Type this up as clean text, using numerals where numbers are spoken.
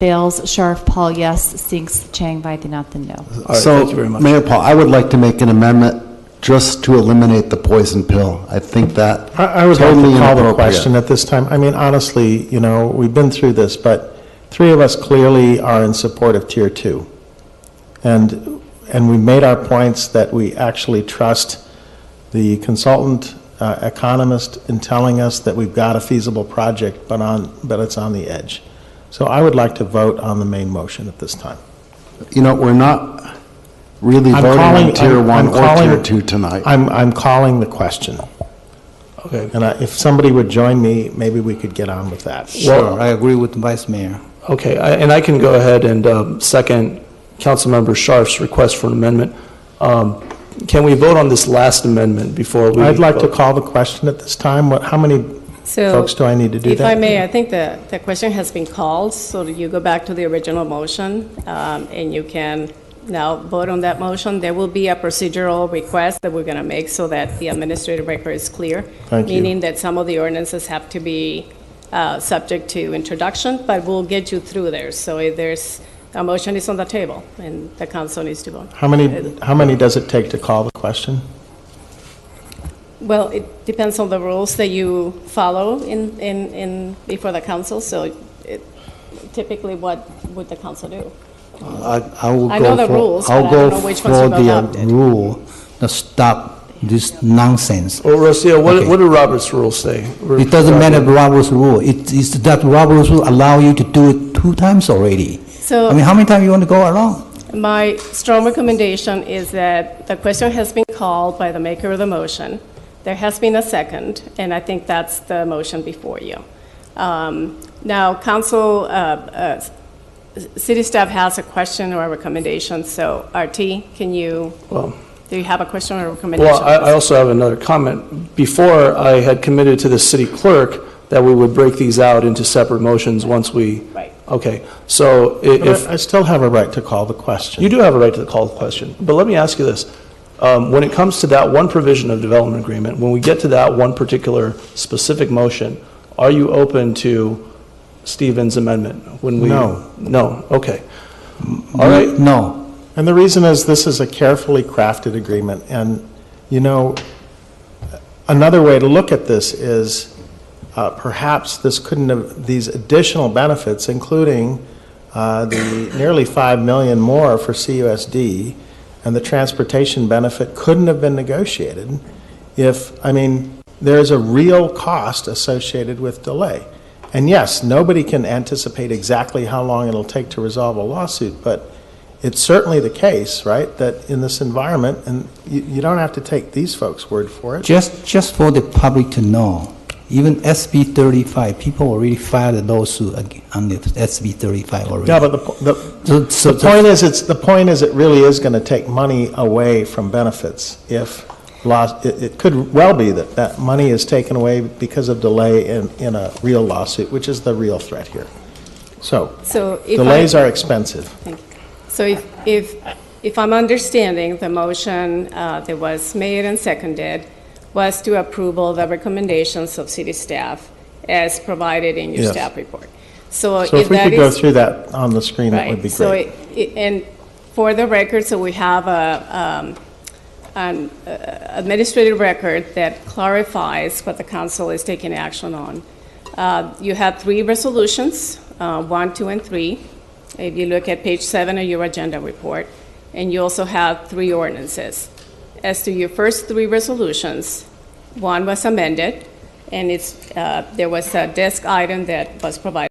Fails. Scharf, Paul, yes. Sinks, Chang, Vaidhyanathan, no. Right, so, thank you very much. Mayor Paul, I would like to make an amendment just to eliminate the poison pill. I think that I would totally like to call the inappropriate. question at this time. I mean, honestly, you know, we've been through this, but three of us clearly are in support of Tier 2. And we made our points that we actually trust the consultant economist in telling us that we've got a feasible project, but it's on the edge. So I would like to vote on the main motion at this time. You know, we're not really voting on Tier 1 or Tier 2 tonight. I'm calling the question. Okay. And if somebody would join me, maybe we could get on with that. Sure, I agree with the Vice Mayor. Okay, and I can go ahead and second Councilmember Scharf's request for an amendment. Can we vote on this last amendment before we I'd like to vote? call the question at this time. How many folks do I need to do that? If I may, I think the question has been called, so you go back to the original motion, and you can now vote on that motion. There will be a procedural request that we're going to make so that the administrative record is clear. Thank you. Meaning that some of the ordinances have to be subject to introduction, but we'll get you through there. So if there's a motion is on the table, and the council needs to vote. How many does it take to call the question? Well, it depends on the rules that you follow in before the council. So typically, what would the council do? I will I go know the for, rules, I'll but I go don't know which for ones you've the adopted. rule to stop this nonsense. Well, Rocio, what, Okay. what do Robert's rules say? It doesn't matter Robert's rule. It's that Robert's rule allow you to do it 2 times already. So I mean, how many times you want to go along? my strong recommendation is that the question has been called by the maker of the motion. There has been a second, and I think that's the motion before you. Now, council, city staff has a question or a recommendation. So, RT, can you, do you have a question or a recommendation? Well, I also have another comment. Before, I had committed to the city clerk that we would break these out into separate motions once we... Right. Okay, so if... I still have a right to call the question. You do have a right to call the question, but let me ask you this. When it comes to that one provision of development agreement, when we get to that one particular specific motion, are you open to Stephen's amendment? No. No, okay. All right. No. And the reason is this is a carefully crafted agreement. And, you know, another way to look at this is perhaps this couldn't have, these additional benefits, including the nearly $5 million more for CUSD and the transportation benefit couldn't have been negotiated if, I mean, there's a real cost associated with delay. And yes, nobody can anticipate exactly how long it'll take to resolve a lawsuit, but it's certainly the case, right, that in this environment, and you don't have to take these folks' word for it. Just for the public to know, even SB 35, people already filed a lawsuit on the SB 35 already. Yeah, but the point is it really is going to take money away from benefits if it could well be that money is taken away because of delay in a real lawsuit, which is the real threat here. So if delays are expensive. Thank you. So if I'm understanding, the motion that was made and seconded was to approval the recommendations of city staff as provided in your Yes. staff report. So if we could go through that on the screen, that would be great. So and for the record, so we have an administrative record that clarifies what the council is taking action on. You have 3 resolutions, 1, 2, and 3. If you look at page 7 of your agenda report, and you also have 3 ordinances. As to your first 3 resolutions, 1 was amended, and there was a desk item that was provided